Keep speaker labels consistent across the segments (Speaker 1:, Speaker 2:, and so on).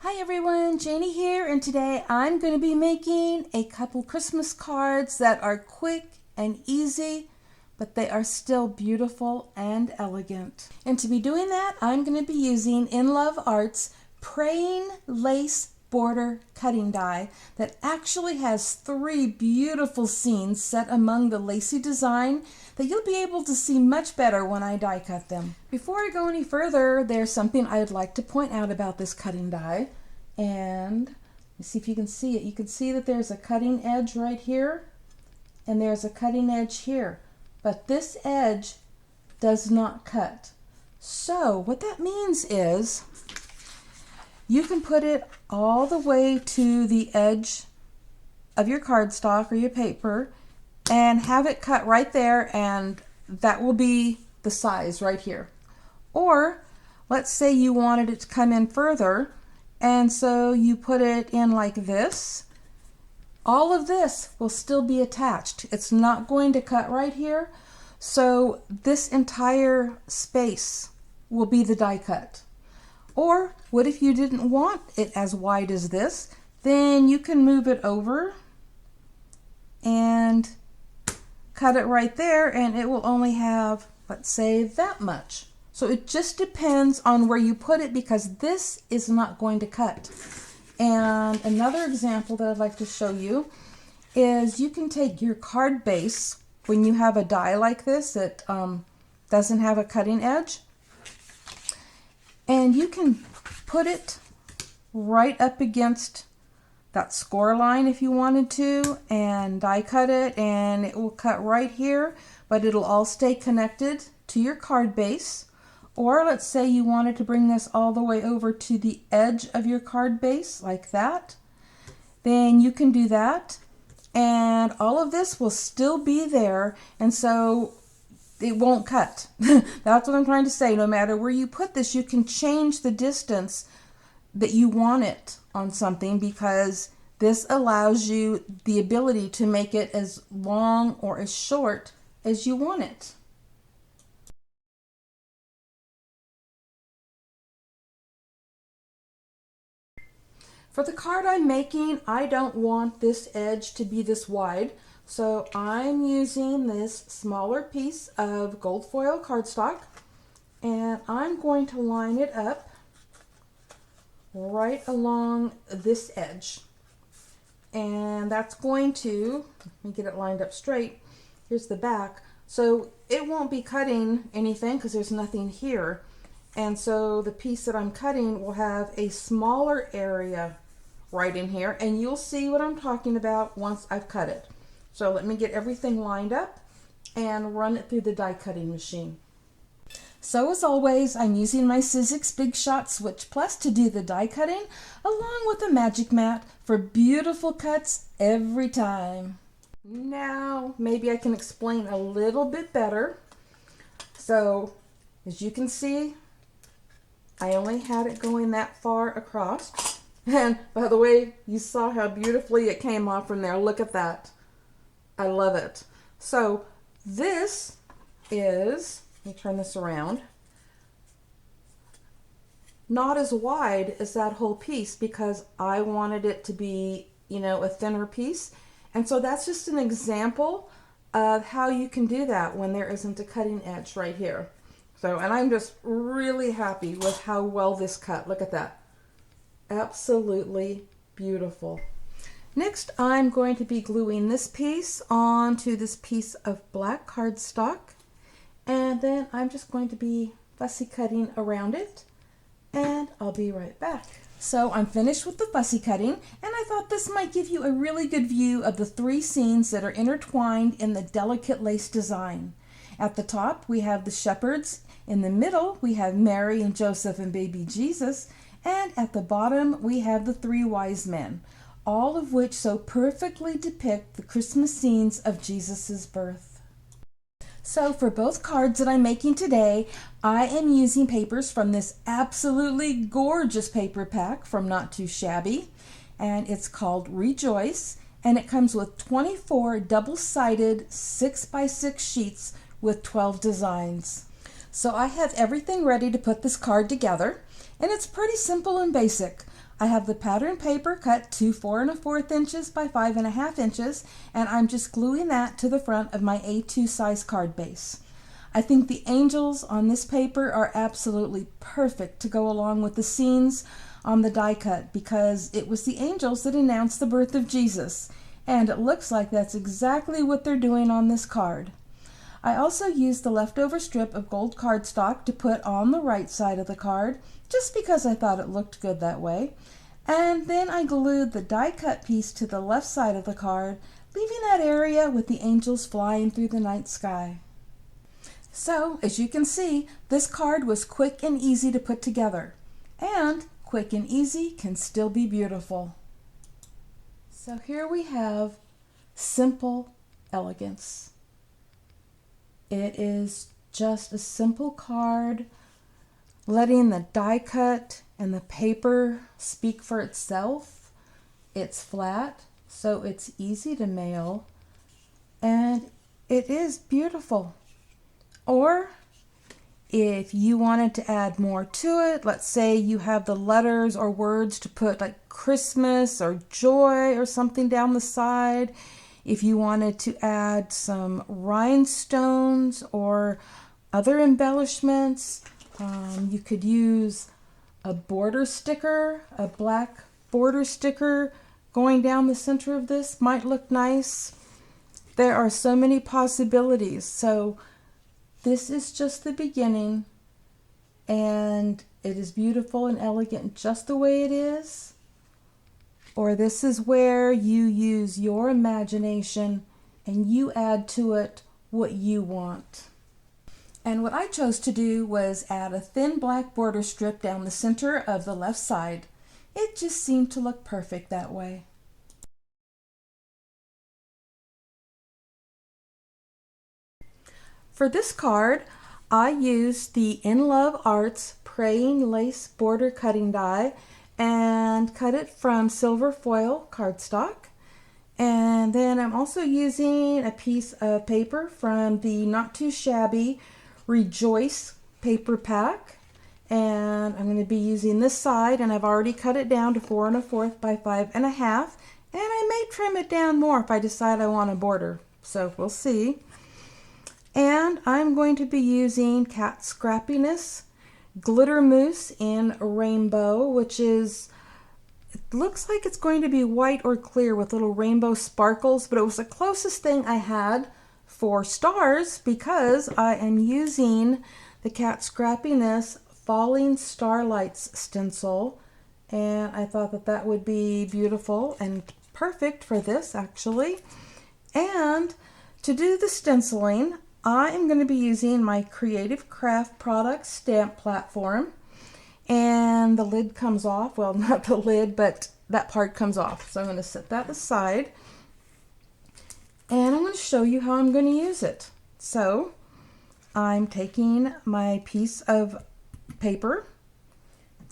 Speaker 1: Hi everyone, Janie here, and today I'm going to be making a couple Christmas cards that are quick and easy, but they are still beautiful and elegant. And to be doing that, I'm going to be using InLoveArts Praying Lace Border Cutting Die that actually has 3 beautiful scenes set among the lacy design that you'll be able to see much better when I die cut them. Before I go any further, there's something I'd like to point out about this cutting die. And let me see if you can see it. You can see that there's a cutting edge right here and there's a cutting edge here. But this edge does not cut. So what that means is you can put it all the way to the edge of your cardstock or your paper and have it cut right there, and that will be the size right here. Or let's say you wanted it to come in further, and so you put it in like this. All of this will still be attached. It's not going to cut right here. So this entire space will be the die cut. Or what if you didn't want it as wide as this? Then you can move it over and cut it right there, and it will only have, let's say, that much. So it just depends on where you put it, because this is not going to cut. And another example that I'd like to show you is you can take your card base when you have a die like this that doesn't have a cutting edge, and you can put it right up against that score line if you wanted to, and die cut it, and it will cut right here, but it'll all stay connected to your card base. Or let's say you wanted to bring this all the way over to the edge of your card base like that, then you can do that, and all of this will still be there, and so it won't cut. That's what I'm trying to say. No matter where you put this, you can change the distance that you want it on something, because this allows you the ability to make it as long or as short as you want it. For the card I'm making, I don't want this edge to be this wide, so I'm using this smaller piece of gold foil cardstock, and I'm going to line it up right along this edge. And that's going to, let me get it lined up straight. Here's the back. So it won't be cutting anything because there's nothing here. And so the piece that I'm cutting will have a smaller area right in here, and you'll see what I'm talking about once I've cut it. So let me get everything lined up and run it through the die cutting machine. So as always, I'm using my Sizzix Big Shot Switch Plus to do the die cutting, along with a magic mat for beautiful cuts every time. Now maybe I can explain a little bit better. So as you can see, I only had it going that far across. And by the way, you saw how beautifully it came off from there. Look at that. I love it. So this is, let me turn this around, not as wide as that whole piece because I wanted it to be, you know, a thinner piece. And so that's just an example of how you can do that when there isn't a cutting edge right here. So, and I'm just really happy with how well this cut. Look at that. Absolutely beautiful. Next, I'm going to be gluing this piece onto this piece of black cardstock, and then I'm just going to be fussy cutting around it, and I'll be right back. So I'm finished with the fussy cutting, and I thought this might give you a really good view of the 3 scenes that are intertwined in the delicate lace design. At the top, we have the shepherds. In the middle, we have Mary and Joseph and baby Jesus. And at the bottom, we have the 3 wise men, all of which so perfectly depict the Christmas scenes of Jesus' birth. So for both cards that I'm making today, I am using papers from this absolutely gorgeous paper pack from Not Too Shabby, and it's called Rejoice, and it comes with 24 double-sided 6x6 sheets with 12 designs. So I have everything ready to put this card together. And it's pretty simple and basic. I have the pattern paper cut to 4 1/4 inches by 5 1/2 inches, and I'm just gluing that to the front of my A2 size card base. I think the angels on this paper are absolutely perfect to go along with the scenes on the die cut, because it was the angels that announced the birth of Jesus, and it looks like that's exactly what they're doing on this card. I also used the leftover strip of gold cardstock to put on the right side of the card, just because I thought it looked good that way. And then I glued the die cut piece to the left side of the card, leaving that area with the angels flying through the night sky. So, as you can see, this card was quick and easy to put together. And quick and easy can still be beautiful. So here we have simple elegance. It is just a simple card, letting the die cut and the paper speak for itself. It's flat, so it's easy to mail, and it is beautiful. Or if you wanted to add more to it, let's say you have the letters or words to put like Christmas or joy or something down the side. If you wanted to add some rhinestones or other embellishments, you could use a border sticker, a black border sticker going down the center of this might look nice. There are so many possibilities. So this is just the beginning, and it is beautiful and elegant just the way it is. Or this is where you use your imagination and you add to it what you want. And what I chose to do was add a thin black border strip down the center of the left side. It just seemed to look perfect that way. For this card, I used the InLoveArts Praying Lace Border Cutting Die and cut it from silver foil cardstock. And then I'm also using a piece of paper from the not too shabby Rejoice paper pack. And I'm going to be using this side, and I've already cut it down to 4 1/4 by 5 1/2. And I may trim it down more if I decide I want a border. So we'll see. And I'm going to be using Cat Scrappiness Glitter Mousse in Rainbow, which is, it looks like it's going to be white or clear with little rainbow sparkles, but it was the closest thing I had for stars because I am using the Cat Scrappiness Falling Starlights stencil, and I thought that that would be beautiful and perfect for this actually. And to do the stenciling, I am going to be using my Creative Craft Products stamp platform, and the lid comes off. Well, not the lid, but that part comes off. So I'm going to set that aside, and I'm going to show you how I'm going to use it. So I'm taking my piece of paper,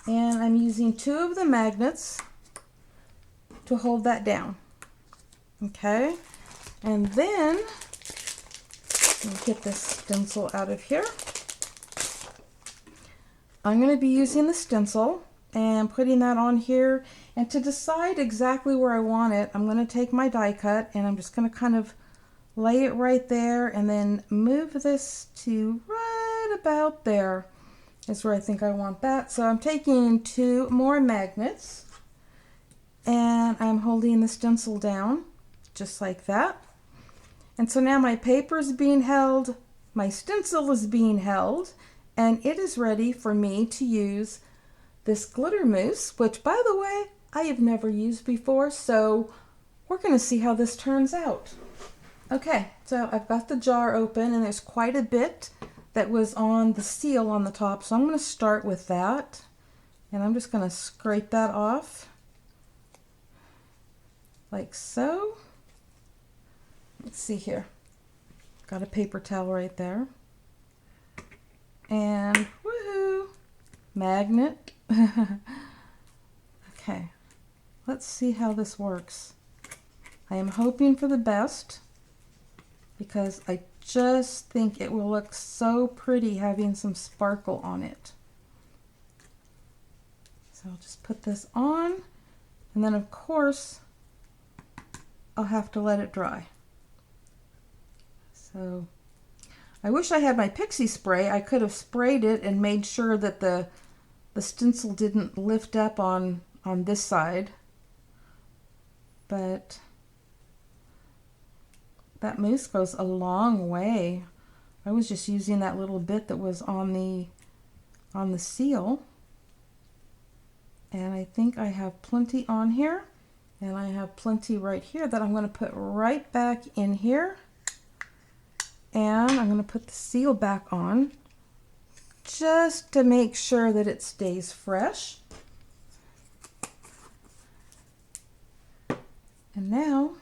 Speaker 1: and I'm using 2 of the magnets to hold that down. Okay, and then let me get this stencil out of here. I'm going to be using the stencil and putting that on here, and to decide exactly where I want it, I'm going to take my die cut and I'm just going to kind of lay it right there and then move this to right about there is where I think I want that. So I'm taking 2 more magnets and I'm holding the stencil down just like that. And so now my paper is being held, my stencil is being held, and it is ready for me to use this glitter mousse, which by the way, I have never used before, so we're going to see how this turns out. Okay, so I've got the jar open and there's quite a bit that was on the seal on the top, so I'm going to start with that, and I'm just going to scrape that off like so. Let's see here. Got a paper towel right there. And woohoo! Magnet. Okay. Let's see how this works. I am hoping for the best because I just think it will look so pretty having some sparkle on it. So I'll just put this on, and then of course I'll have to let it dry. So I wish I had my pixie spray. I could have sprayed it and made sure that the stencil didn't lift up on this side, but that mousse goes a long way. I was just using that little bit that was on the seal, and I think I have plenty on here, and I have plenty right here that I'm going to put right back in here, and I'm going to put the seal back on just to make sure that it stays fresh. And now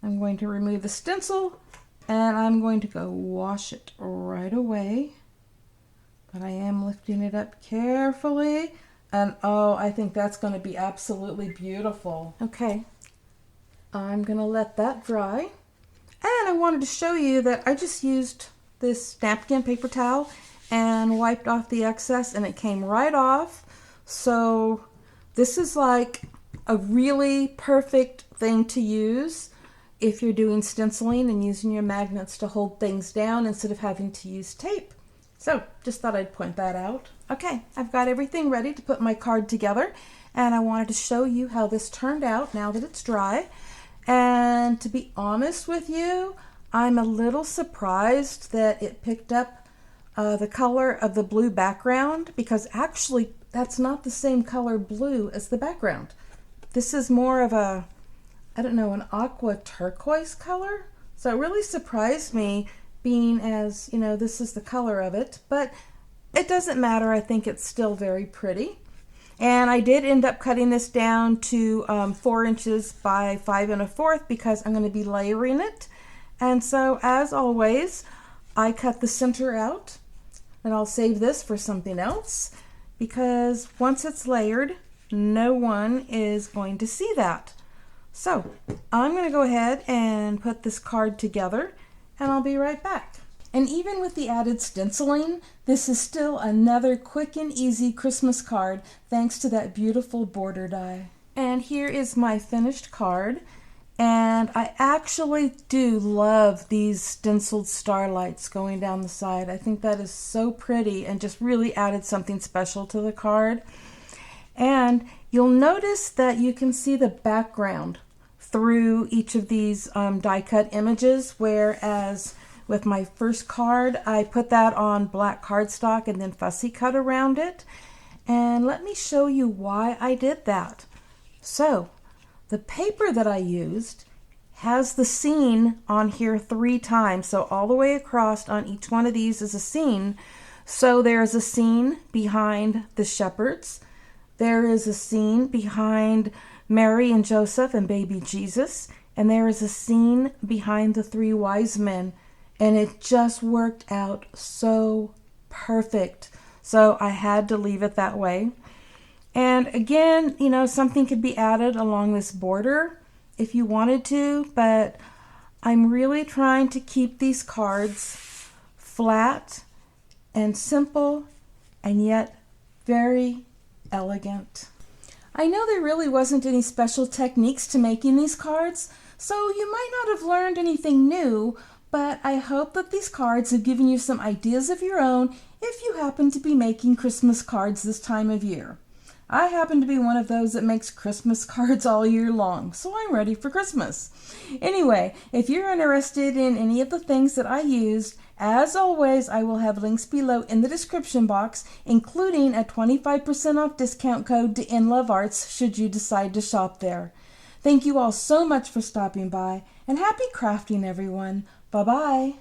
Speaker 1: I'm going to remove the stencil, and I'm going to go wash it right away. But I am lifting it up carefully, and oh, I think that's going to be absolutely beautiful. Okay, I'm going to let that dry. And I wanted to show you that I just used this napkin paper towel and wiped off the excess, and it came right off. So this is like a really perfect thing to use if you're doing stenciling and using your magnets to hold things down instead of having to use tape. So just thought I'd point that out. Okay, I've got everything ready to put my card together, and I wanted to show you how this turned out now that it's dry. And to be honest with you, I'm a little surprised that it picked up the color of the blue background, because actually that's not the same color blue as the background. This is more of a, I don't know, an aqua turquoise color. So it really surprised me, being as, you know, this is the color of it, but it doesn't matter. I think it's still very pretty. And I did end up cutting this down to 4 inches by 5 1/4 because I'm going to be layering it. And so, as always, I cut the center out, and I'll save this for something else, because once it's layered, no one is going to see that. So I'm going to go ahead and put this card together, and I'll be right back. And even with the added stenciling, this is still another quick and easy Christmas card thanks to that beautiful border die. And here is my finished card. And I actually do love these stenciled starlights going down the side. I think that is so pretty and just really added something special to the card. And you'll notice that you can see the background through each of these die cut images, whereas with my first card, I put that on black cardstock and then fussy cut around it. And let me show you why I did that. So, the paper that I used has the scene on here 3 times. So all the way across on each one of these is a scene. So there's a scene behind the shepherds. There is a scene behind Mary and Joseph and baby Jesus. And there is a scene behind the 3 wise men. And it just worked out so perfect. So I had to leave it that way. And again, you know, something could be added along this border if you wanted to, but I'm really trying to keep these cards flat and simple and yet very elegant. I know there really wasn't any special techniques to making these cards, so you might not have learned anything new, but I hope that these cards have given you some ideas of your own if you happen to be making Christmas cards this time of year. I happen to be one of those that makes Christmas cards all year long, so I'm ready for Christmas. Anyway, if you're interested in any of the things that I used, as always, I will have links below in the description box, including a 25% off discount code to InLoveArts should you decide to shop there. Thank you all so much for stopping by, and happy crafting, everyone. Bye-bye.